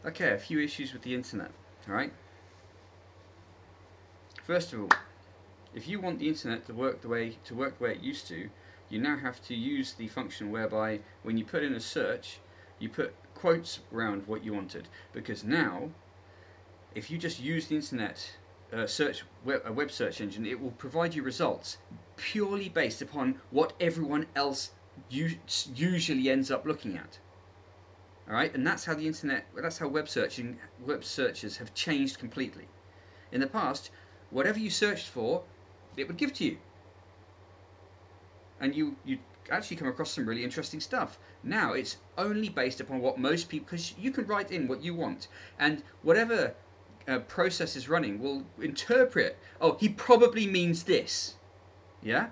Okay, a few issues with the internet. All right. First of all, if you want the internet to work the way it used to, you now have to use the function whereby when you put in a search, you put quotes around what you wanted. Because now, if you just use the internet a web search engine, it will provide you results purely based upon what everyone else usually ends up looking at. All right, and that's how the internet, that's how web searches have changed completely. In the past, whatever you searched for, it would give to you, and you actually come across some really interesting stuff. Now it's only based upon what most people, because you can write in what you want, and whatever process is running will interpret. Oh, he probably means this, yeah.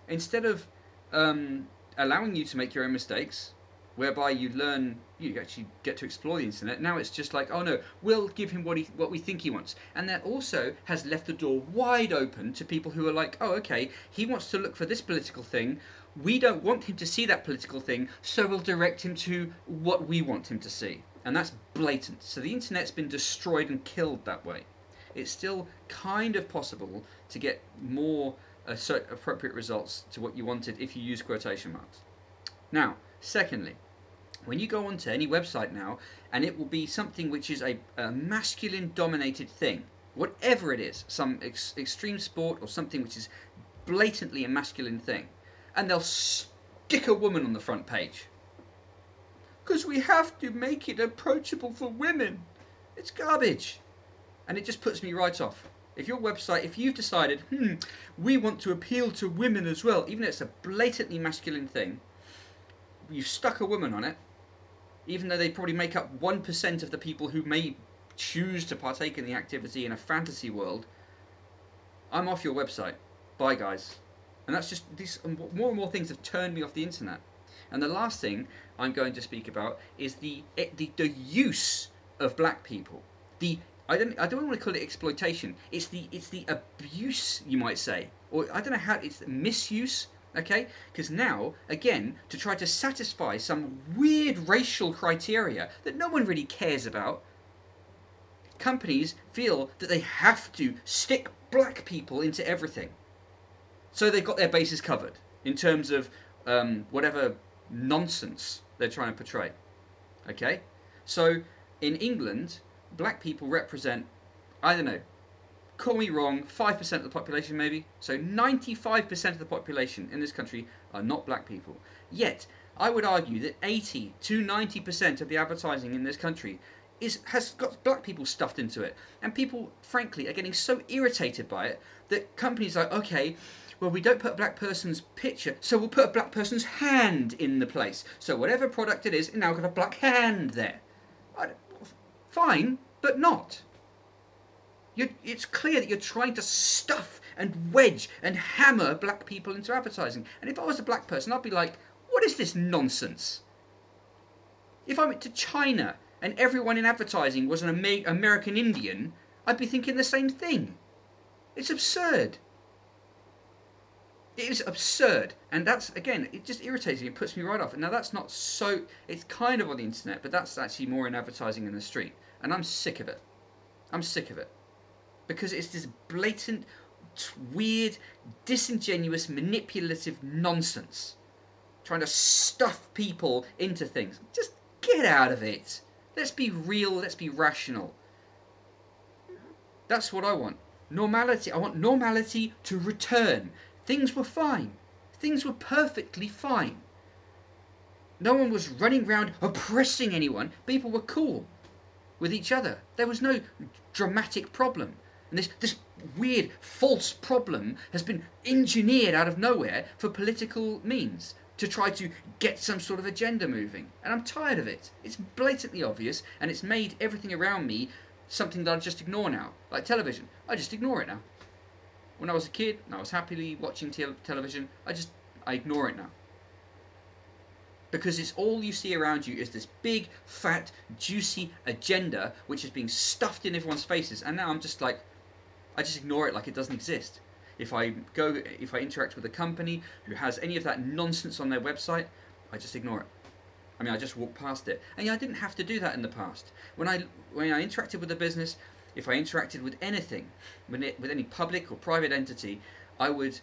Instead of allowing you to make your own mistakes, whereby you learn, you actually get to explore the internet. Now it's just like, oh no, we'll give him what we think he wants, and that also has left the door wide open to people who are like, oh okay, he wants to look for this political thing. We don't want him to see that political thing, so we'll direct him to what we want him to see, and that's blatant. So the internet's been destroyed and killed that way. It's still kind of possible to get more appropriate results to what you wanted if you use quotation marks. Now, secondly, when you go onto any website now, and it will be something which is a masculine dominated thing, whatever it is, some extreme sport or something which is blatantly a masculine thing, and they'll stick a woman on the front page. Because we have to make it approachable for women. It's garbage. And it just puts me right off. If your website, if you've decided, we want to appeal to women as well, even though it's a blatantly masculine thing, you've stuck a woman on it, even though they probably make up 1% of the people who may choose to partake in the activity in a fantasy world, I'm off your website. Bye, guys. And that's just, these more and more things have turned me off the internet. And the last thing I'm going to speak about is the use of black people. I don't want to call it exploitation. It's the abuse, you might say, or I don't know how, it's misuse. Okay, because now again, to try to satisfy some weird racial criteria that no one really cares about, companies feel that they have to stick black people into everything, so they've got their bases covered in terms of whatever nonsense they're trying to portray. Okay, so in England, black people represent, I don't know, call me wrong, 5% of the population maybe. So 95% of the population in this country are not black people. Yet, I would argue that 80 to 90% of the advertising in this country has got black people stuffed into it. And people, frankly, are getting so irritated by it that companies are like, okay, well, we don't put a black person's picture, so we'll put a black person's hand in the place. So whatever product it is, it now got a black hand there. Fine, but not. It's clear that you're trying to stuff and wedge and hammer black people into advertising. And if I was a black person, I'd be like, what is this nonsense? If I went to China and everyone in advertising was an American Indian, I'd be thinking the same thing. It's absurd. It is absurd. And that's, again, it just irritates me. It puts me right off. And now that's not so, it's kind of on the internet, but that's actually more in advertising in the street. And I'm sick of it. I'm sick of it. Because it's this blatant, weird, disingenuous, manipulative nonsense. Trying to stuff people into things. Just get out of it. Let's be real, let's be rational. That's what I want. Normality. I want normality to return. Things were fine. Things were perfectly fine. No one was running around oppressing anyone. People were cool with each other. There was no dramatic problem. And this weird false problem has been engineered out of nowhere for political means to try to get some sort of agenda moving. And I'm tired of it. It's blatantly obvious, and it's made everything around me something that I just ignore now. Like television. I just ignore it now. When I was a kid, and I was happily watching television, I ignore it now. Because it's all you see around you is this big, fat, juicy agenda which is being stuffed in everyone's faces. And now I'm just like, I just ignore it like it doesn't exist. If I interact with a company who has any of that nonsense on their website, I just ignore it. I mean, I just walked past it, and yeah, I didn't have to do that in the past. When I interacted with a business, if I interacted with anything, with any public or private entity, I would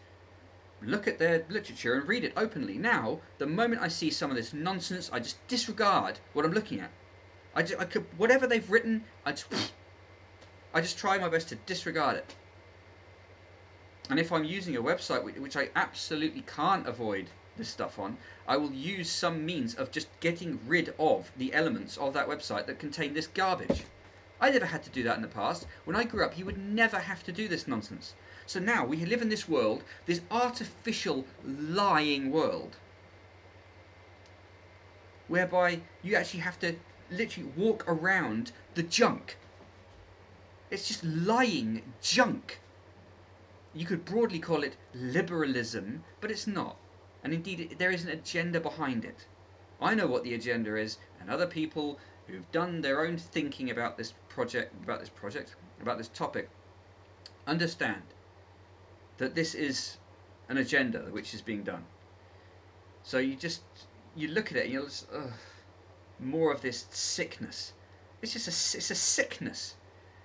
look at their literature and read it openly. Now, the moment I see some of this nonsense, I just disregard what I'm looking at. I could, whatever they've written, I just try my best to disregard it. And if I'm using a website which I absolutely can't avoid this stuff on, I will use some means of just getting rid of the elements of that website that contain this garbage. I never had to do that in the past. When I grew up, you would never have to do this nonsense. So now we live in this world, this artificial, lying world, whereby you actually have to literally walk around the junk. It's just lying junk. You could broadly call it liberalism, but it's not. And indeed, there is an agenda behind it. I know what the agenda is, and other people who've done their own thinking about this topic, understand that this is an agenda which is being done. So you look at it and you're just, more of this sickness. It's a sickness.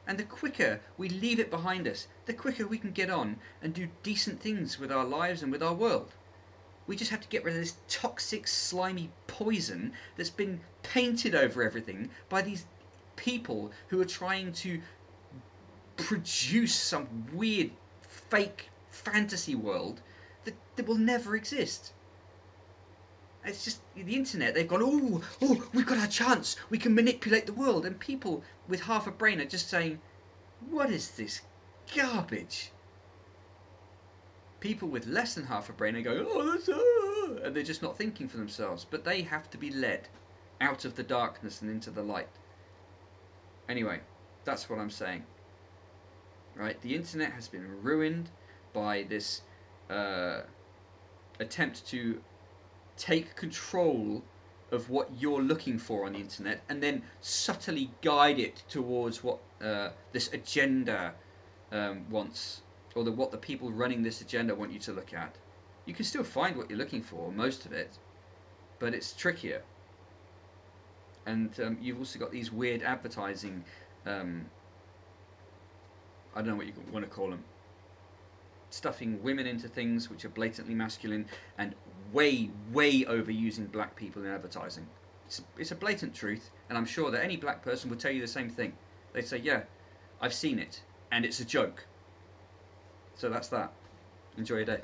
And the quicker we leave it behind us, the quicker we can get on and do decent things with our lives and with our world. We just have to get rid of this toxic, slimy poison that's been painted over everything by these people who are trying to produce some weird, fake fantasy world that will never exist. It's just the internet. They've gone, we've got our chance. We can manipulate the world. And people with half a brain are just saying, what is this garbage? People with less than half a brain are going, and they're just not thinking for themselves. But they have to be led out of the darkness and into the light. Anyway, that's what I'm saying. Right? The internet has been ruined by this attempt to take control of what you're looking for on the internet and then subtly guide it towards what this agenda wants, or what the people running this agenda want you to look at. You can still find what you're looking for, most of it, but it's trickier. And you've also got these weird advertising, I don't know what you want to call them, stuffing women into things which are blatantly masculine and way overusing black people in advertising. It's a blatant truth, and I'm sure that any black person would tell you the same thing. They'd say, yeah, I've seen it, and it's a joke. So that's that. Enjoy your day.